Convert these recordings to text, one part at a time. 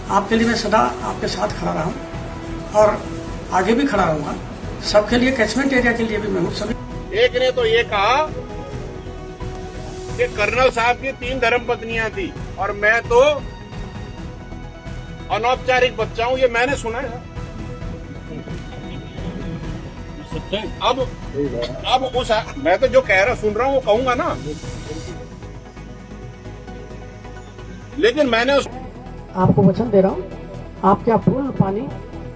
आपके लिए मैं सदा आपके साथ खड़ा रहा हूँ और आगे भी खड़ा रहूंगा। सबके लिए, कैचमेंट एरिया के लिए भी मैं हूँ। सभी एक ने तो ये कहा कि कर्नल साहब की 3 धर्मपत्नियां थी और मैं तो अनौपचारिक बच्चा हूं, ये मैंने सुना है। अब उस मैं तो जो कह रहा सुन रहा हूं वो कहूंगा ना, लेकिन मैंने आपको वचन दे रहा हूँ, आपके यहाँ पूर्ण पानी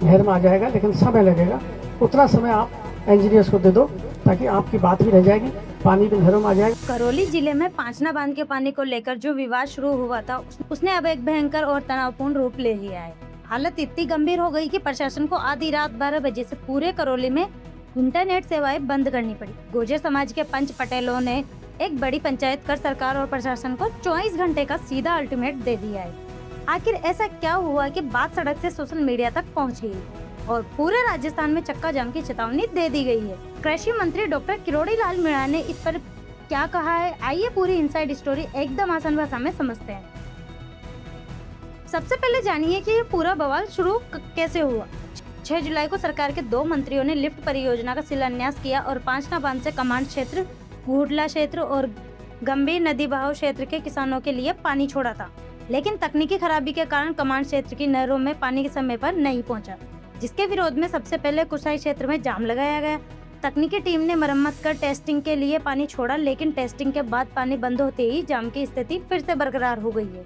नहर में आ जाएगा, लेकिन समय लगेगा। उतना समय आप इंजीनियर्स को दे दो ताकि आपकी बात भी रह जाएगी, पानी भी नहरों में आ जाएगा। करौली जिले में पांचना बांध के पानी को लेकर जो विवाद शुरू हुआ था, उसने अब एक भयंकर और तनावपूर्ण रूप ले लिया है। हालत इतनी गंभीर हो गई कि प्रशासन को आधी रात 12 बजे से पूरे करौली में इंटरनेट सेवाएं बंद करनी पड़ी। गुर्जर समाज के पंच पटेलों ने एक बड़ी पंचायत कर सरकार और प्रशासन को 24 घंटे का सीधा अल्टीमेट दे दिया है। आखिर ऐसा क्या हुआ कि बात सड़क से सोशल मीडिया तक पहुंच गई और पूरे राजस्थान में चक्का जाम की चेतावनी दे दी गई है। कृषि मंत्री डॉक्टर किरोड़ी लाल मीणा ने इस पर क्या कहा है, आइए पूरी इनसाइड स्टोरी एकदम आसान भाषा में समझते हैं। सबसे पहले जानिए कि ये पूरा बवाल शुरू कैसे हुआ। 6 जुलाई को सरकार के 2 मंत्रियों ने लिफ्ट परियोजना का शिलान्यास किया और पांचना बांध से कमांड क्षेत्र, घूडला क्षेत्र और गंभीर नदी बहाव क्षेत्र के किसानों के लिए पानी छोड़ा था। लेकिन तकनीकी खराबी के कारण कमांड क्षेत्र की नहरों में पानी के समय पर नहीं पहुंचा, जिसके विरोध में सबसे पहले कुसाई क्षेत्र में जाम लगाया गया। तकनीकी टीम ने मरम्मत कर टेस्टिंग के लिए पानी छोड़ा, लेकिन टेस्टिंग के बाद पानी बंद होते ही जाम की स्थिति फिर से बरकरार हो गई है।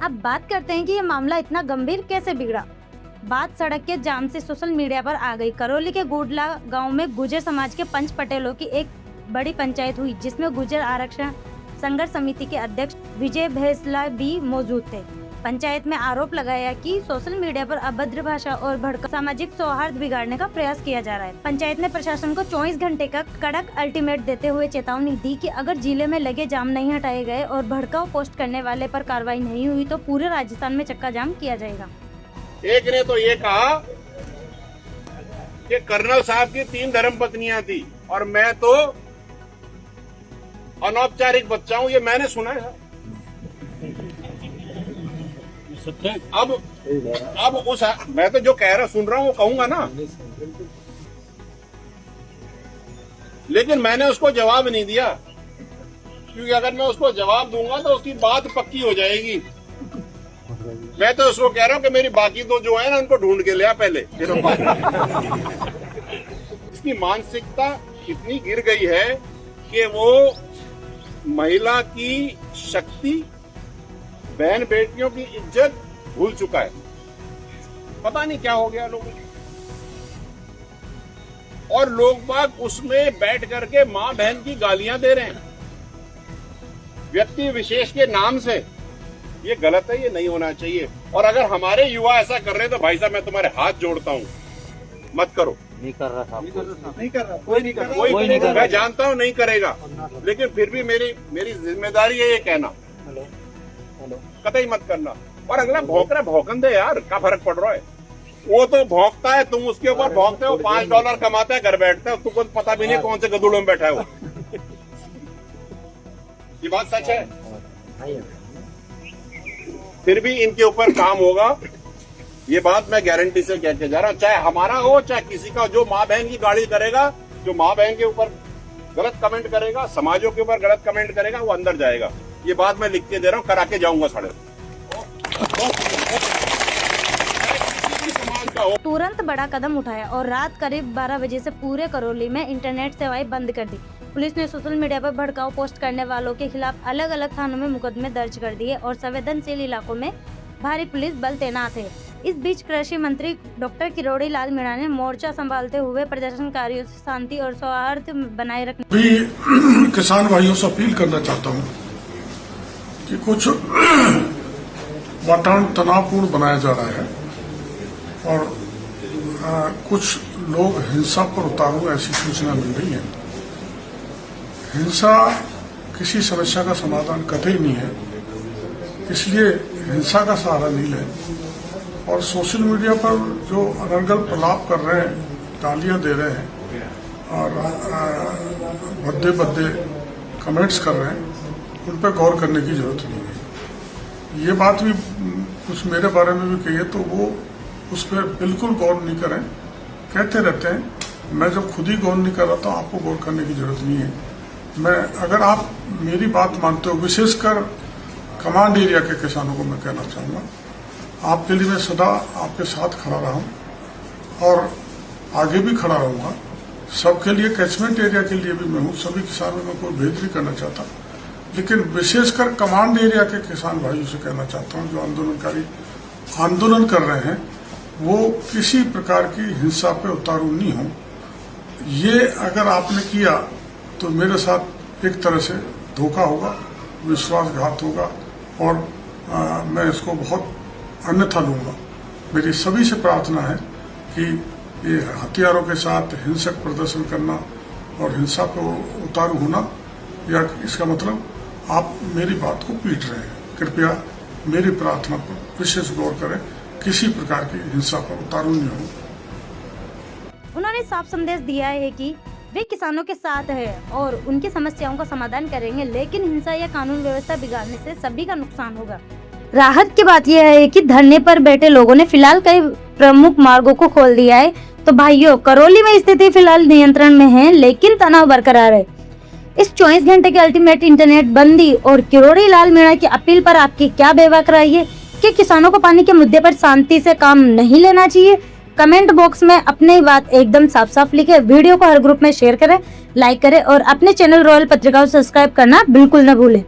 अब बात करते हैं कि ये मामला इतना गंभीर कैसे बिगड़ा। बात सड़क के जाम से सोशल मीडिया पर आ गई। करौली के गुडला गांव में गुर्जर समाज के पंच पटेलों की एक बड़ी पंचायत हुई, जिसमें गुर्जर आरक्षण संघर्ष समिति के अध्यक्ष विजय भैसला भी मौजूद थे। पंचायत में आरोप लगाया कि सोशल मीडिया पर अभद्र भाषा और भड़काऊ सामाजिक सौहार्द बिगाड़ने का प्रयास किया जा रहा है। पंचायत ने प्रशासन को 24 घंटे का कड़क अल्टीमेट देते हुए चेतावनी दी कि अगर जिले में लगे जाम नहीं हटाए गए और भड़काऊ पोस्ट करने वाले पर कार्रवाई नहीं हुई तो पूरे राजस्थान में चक्का जाम किया जाएगा। एक ने तो ये कहा कि कर्नल साहब की 3 धर्मपत्नियां थी और मैं तो अनौपचारिक बच्चा हूं, ये मैंने सुना है। अब उस मैं तो जो कह रहा सुन रहा हूं वो कहूंगा ना, लेकिन मैंने उसको जवाब नहीं दिया, क्योंकि अगर मैं उसको जवाब दूंगा तो उसकी बात पक्की हो जाएगी। मैं तो उसको कह रहा हूं कि मेरी बाकी 2 जो है ना उनको ढूंढ के लिया पहले, फिर इसकी मानसिकता इतनी गिर गई है कि वो महिला की शक्ति, बहन बेटियों की इज्जत भूल चुका है। पता नहीं क्या हो गया लोगों को, और लोग बाग उसमें बैठ करके मां बहन की गालियां दे रहे हैं व्यक्ति विशेष के नाम से। ये गलत है, ये नहीं होना चाहिए। और अगर हमारे युवा ऐसा कर रहे हैं तो भाई साहब मैं तुम्हारे हाथ जोड़ता हूं, मत करो। नहीं कर रहा था, नहीं कर रहा, कोई नहीं कर रहा, कोई नहीं कर रहा। मैं जानता हूं नहीं करेगा, लेकिन फिर भी मेरी जिम्मेदारी है ये कहना, कतई मत करना। और अगला भौंक रहा, भौंकन दे यार, क्या फर्क पड़ रहा है। वो तो भौंकता है, तुम उसके ऊपर भौंकते हो। $5 कमाता है, घर बैठता है, तुमको पता भी नहीं कौन से गदुड़ों में बैठा है वो। ये बात सच है। फिर भी इनके ऊपर काम होगा, ये बात मैं गारंटी से कह के जा रहा हूं। चाहे हमारा हो चाहे किसी का, जो माँ बहन की गाली करेगा, जो माँ बहन के ऊपर गलत कमेंट करेगा, समाजों के ऊपर गलत कमेंट करेगा, वो अंदर जाएगा। ये बात मैं लिख के दे रहा हूं, करा के जाऊंगा साढ़े। तुरंत बड़ा कदम उठाया और रात करीब 12 बजे से पूरे करौली में इंटरनेट सेवाएं बंद कर दी। पुलिस ने सोशल मीडिया पर भड़काऊ पोस्ट करने वालों के खिलाफ अलग अलग थानों में मुकदमे दर्ज कर दिए और संवेदनशील इलाकों में भारी पुलिस बल तैनात है। इस बीच कृषि मंत्री डॉक्टर किरोड़ी लाल मीणा ने मोर्चा संभालते हुए प्रदर्शनकारियों से शांति और सौहार्द बनाए रखने भी किसान भाइयों से अपील करना चाहता हूं कि कुछ वातावरण तनावपूर्ण बनाया जा रहा है और कुछ लोग हिंसा पर उतारू, ऐसी सूचना मिल रही है। हिंसा किसी समस्या का समाधान कतई नहीं है, इसलिए हिंसा का सहारा नहीं लें। और सोशल मीडिया पर जो अनर्गल प्रलाप कर रहे हैं, गालियां दे रहे हैं और भद्दे भद्दे कमेंट्स कर रहे हैं, उन पर गौर करने की जरूरत नहीं है। ये बात भी कुछ मेरे बारे में भी कहिए तो वो उस पर बिल्कुल गौर नहीं करें। कहते रहते हैं, मैं जब खुद ही गौर नहीं कर रहा तो आपको गौर करने की जरूरत नहीं है। मैं अगर आप मेरी बात मानते हो, विशेषकर कमांड एरिया के किसानों को मैं कहना चाहूँगा, आपके लिए मैं सदा आपके साथ खड़ा रहा हूँ और आगे भी खड़ा रहूँगा। सबके लिए, कैचमेंट एरिया के लिए भी मैं हूँ, सभी किसानों में कोई भेद नहीं करना चाहता, लेकिन विशेषकर कमांड एरिया के किसान भाइयों से कहना चाहता हूँ जो आंदोलन कर रहे हैं, वो किसी प्रकार की हिंसा पे उतारू नहीं हो। ये अगर आपने किया तो मेरे साथ एक तरह से धोखा होगा, विश्वासघात होगा और मैं इसको बहुत अन्यथा लूंगा। मेरी सभी से प्रार्थना है कि ये हथियारों के साथ हिंसक प्रदर्शन करना और हिंसा को उतारू होना, या इसका मतलब आप मेरी बात को पीट रहे हैं। कृपया मेरी प्रार्थना पर विशेष गौर करें, किसी प्रकार की हिंसा पर उतारू नहीं हो। उन्होंने साफ संदेश दिया है कि वे किसानों के साथ है और उनकी समस्याओं का समाधान करेंगे, लेकिन हिंसा या कानून व्यवस्था बिगाड़ने से सभी का नुकसान होगा। राहत की बात यह है कि धरने पर बैठे लोगों ने फिलहाल कई प्रमुख मार्गों को खोल दिया है। तो भाइयों, करौली में स्थिति फिलहाल नियंत्रण में है, लेकिन तनाव बरकरार है। इस 24 घंटे के अल्टीमेट इंटरनेट बंदी और किरोड़ी लाल मीणा की अपील पर आपकी क्या बेबाक राय है कि किसानों को पानी के मुद्दे पर शांति से काम नहीं लेना चाहिए? कमेंट बॉक्स में अपनी बात एकदम साफ साफ लिखे। वीडियो को हर ग्रुप में शेयर करें, लाइक करें और अपने चैनल रॉयल पत्रिका को सब्सक्राइब करना बिल्कुल न भूलें।